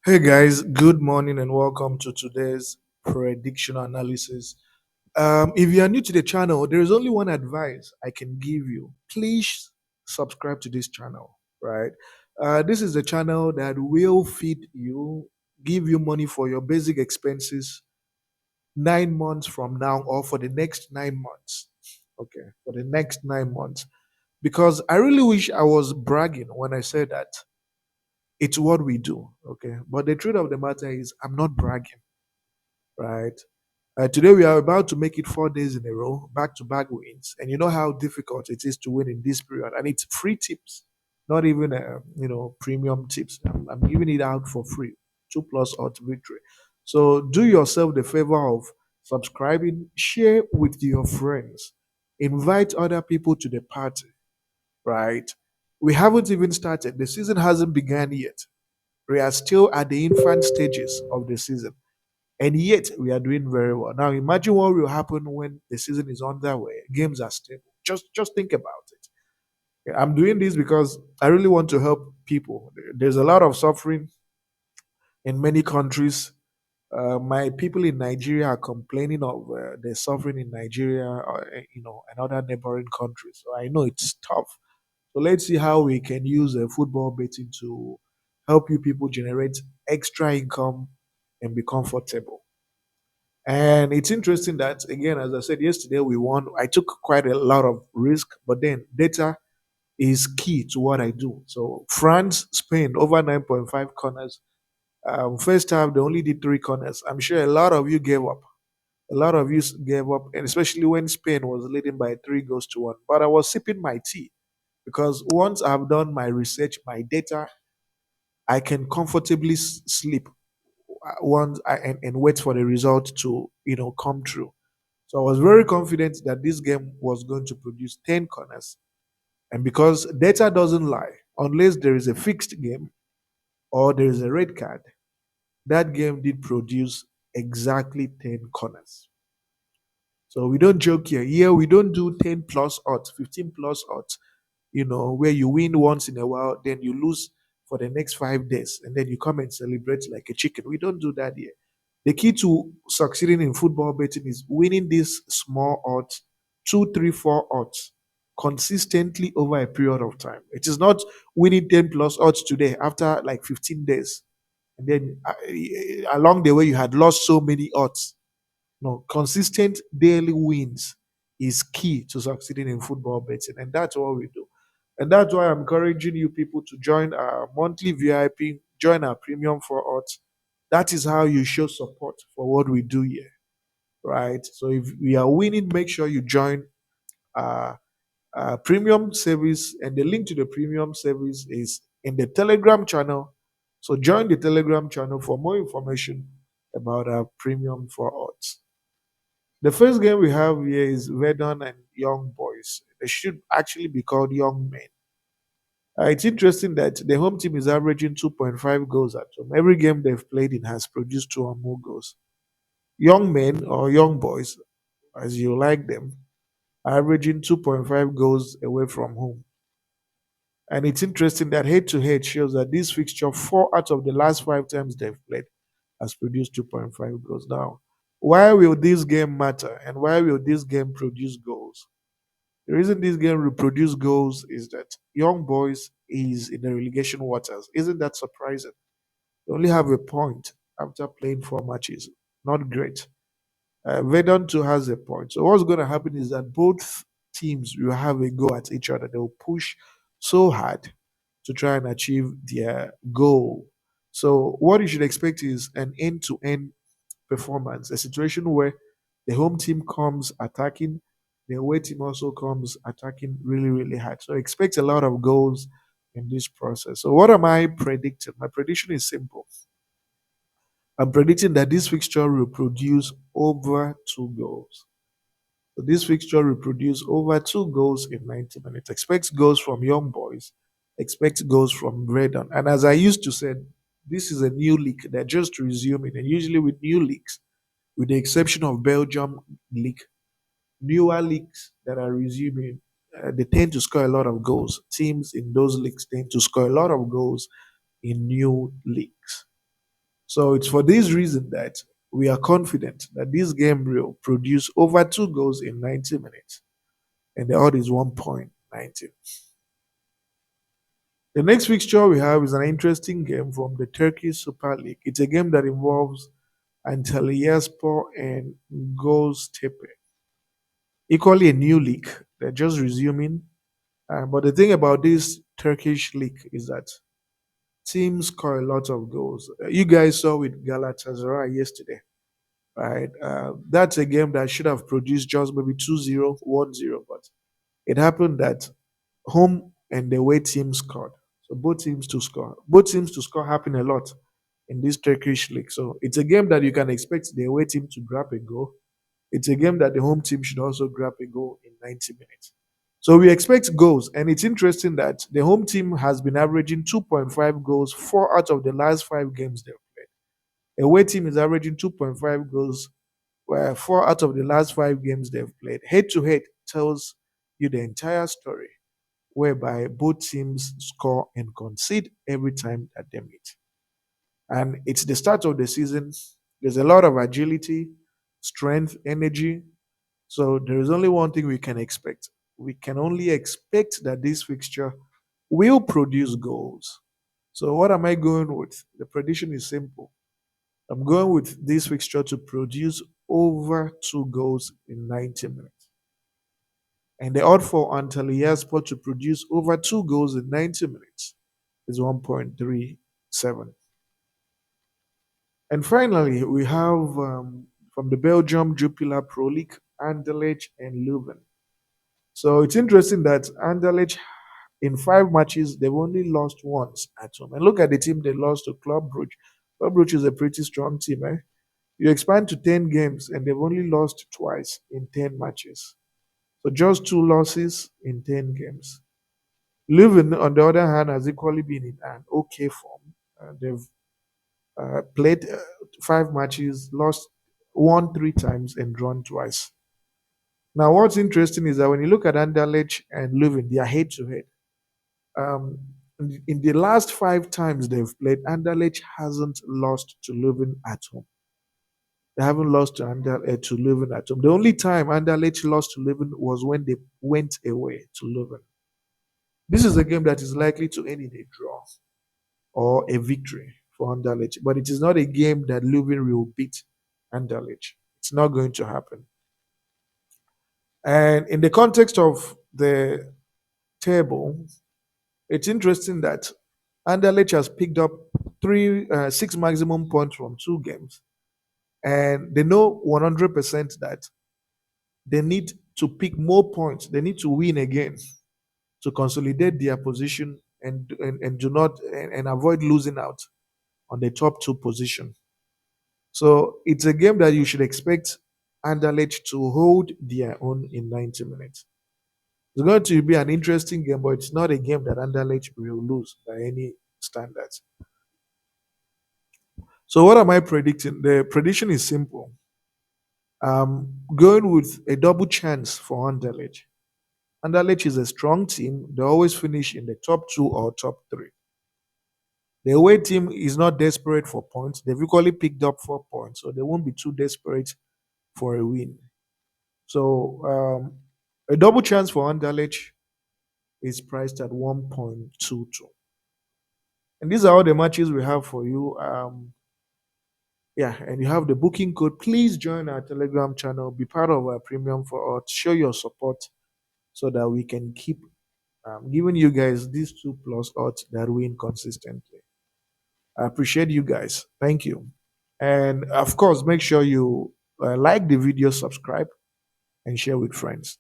Hey guys, good morning and welcome to today's prediction analysis. If you are new to the channel, there is only one advice I can give you. Please subscribe to this channel, right? This is the channel that will feed you, give you money for your basic expenses 9 months from now or for the next 9 months. Okay, for the next 9 months. Because I really wish I was bragging when I said that it's what we do, okay? But the truth of the matter is, I'm not bragging, right? Today we are about to make it 4 days in a row, back-to-back wins, and you know how difficult it is to win in this period. And it's free tips, not even premium tips. I'm giving it out for free, 2+ odds victory. So do yourself the favor of subscribing, share with your friends, invite other people to the party, right? We haven't even started. The season hasn't begun yet. We are still at the infant stages of the season, and yet we are doing very well. Now, imagine what will happen when the season is underway. Games are stable. Just think about it. Yeah, I'm doing this because I really want to help people. There's a lot of suffering in many countries. My people in Nigeria are complaining of the suffering in Nigeria, or, and other neighboring countries. So I know it's tough. So let's see how we can use football betting to help you people generate extra income and be comfortable. And it's interesting that, again, as I said yesterday, we won. I took quite a lot of risk, but then data is key to what I do. So France, Spain, over 9.5 corners. First half, they only did 3 corners. I'm sure a lot of you gave up. A lot of you gave up, and especially when Spain was leading by 3 goals to 1. But I was sipping my tea because once I've done my research, my data, I can comfortably sleep and wait for the result to come true. So I was very confident that this game was going to produce 10 corners. And because data doesn't lie, unless there is a fixed game or there is a red card, that game did produce exactly 10 corners. So we don't joke here. Here we don't do 10 plus odds, 15 plus odds, where you win once in a while, then you lose for the next 5 days, and then you come and celebrate like a chicken. We don't do that here. The key to succeeding in football betting is winning these small odds, two, three, four odds, consistently over a period of time. It is not winning 10 plus odds today after like 15 days. And then along the way, you had lost so many odds. No, consistent daily wins is key to succeeding in football betting, and that's what we do. And that's why I'm encouraging you people to join our monthly VIP, join our premium for odds. That is how you show support for what we do here, right? So if we are winning, make sure you join our, our premium service, and the link to the premium service is in the Telegram channel. So join the Telegram channel for more information about our premium for odds. The first game we have here is Yverdon and Young Boys. They should actually be called Young Men. It's interesting that the home team is averaging 2.5 goals at home. Every game they've played in has produced two or more goals. Young men or young boys, as you like them, are averaging 2.5 goals away from home. And it's interesting that head to head shows that this fixture, 4 out of the last 5 times they've played, has produced 2.5 goals. Now, why will this game matter and why will this game produce goals? The reason this game will produce goals is that Young Boys is in the relegation waters. Isn't that surprising? They only have a point after playing 4 matches. Not great. Vedon too has a point. So what's going to happen is that both teams will have a go at each other. They will push so hard to try and achieve their goal. So what you should expect is an end-to-end performance, a situation where the home team comes attacking, the away team also comes attacking really, really hard. So expect a lot of goals in this process. So what am I predicting? My prediction is simple. I'm predicting that this fixture will produce over 2 goals. So this fixture will produce over 2 goals in 90 minutes. Expect goals from young boys. Expect goals from Redon. And as I used to say, this is a new league. They're just resuming. And usually with new leagues, with the exception of Belgium league, newer leagues that are resuming, they tend to score a lot of goals. Teams in those leagues tend to score a lot of goals in new leagues. So it's for this reason that we are confident that this game will produce over 2 goals in 90 minutes, and the odd is 1.90. The next fixture we have is an interesting game from the Turkish Super League. It's a game that involves Antalyaspor and Goztepe. Equally a new league. They're just resuming. But the thing about this Turkish league is that teams score a lot of goals. You guys saw with Galatasaray yesterday, right? That's a game that should have produced just maybe 2-0, 1-0, but it happened that home and the away team scored. So both teams to score. Both teams to score happen a lot in this Turkish league. So it's a game that you can expect the away team to grab a goal. It's a game that the home team should also grab a goal in 90 minutes. So we expect goals, and it's interesting that the home team has been averaging 2.5 goals 4 out of the last 5 games they've played. Away team is averaging 2.5 goals 4 out of the last 5 games they've played. Head to head tells you the entire story, whereby both teams score and concede every time that they meet. And it's the start of the season. There's a lot of agility, strength, energy. So there is only one thing we can expect. We can only expect that this fixture will produce goals. So what am I going with? The prediction is simple. I'm going with this fixture to produce over 2 goals in 90 minutes. And the odd for Antalyaspor to produce over 2 goals in 90 minutes is 1.37. And finally, we have from the Belgium Jupiler Pro League, Anderlecht and Leuven. So it's interesting that Anderlecht, in 5 matches, they've only lost once at home. And look at the team they lost to Club Brugge. Club Brugge is a pretty strong team, eh? You expand to 10 games, and they've only lost twice in 10 matches. So just 2 losses in 10 games. Leuven, on the other hand, has equally been in an okay form. They've played 5 matches, lost 1 3 times, and drawn twice. Now, what's interesting is that when you look at Anderlecht and Leuven, they are head to head. In the last 5 times they've played, Anderlecht hasn't lost to Leuven at home. They haven't lost to Leuven at home. The only time Anderlecht lost to Leuven was when they went away to Leuven. This is a game that is likely to end in a draw or a victory for Anderlecht, but it is not a game that Leuven will beat Anderlecht. It's not going to happen. And in the context of the table, it's interesting that Anderlecht has picked up 6 maximum points from 2 games, and they know 100% that they need to pick more points. They need to win again to consolidate their position and do not and avoid losing out on the top 2 position. So it's a game that you should expect Anderlecht to hold their own in 90 minutes. It's going to be an interesting game, but it's not a game that Anderlecht will lose by any standards. So what am I predicting? The prediction is simple. Going with a double chance for Anderlecht. Anderlecht is a strong team. They always finish in the top 2 or top 3. The away team is not desperate for points. They've equally picked up 4 points, so they won't be too desperate for a win. So a double chance for Anderlecht is priced at 1.22. And these are all the matches we have for you. Yeah, and you have the booking code. Please join our Telegram channel. Be part of our premium for us. Show your support so that we can keep giving you guys these 2+ odds that win consistently. I appreciate you guys. Thank you. And of course, make sure you like the video, subscribe, and share with friends.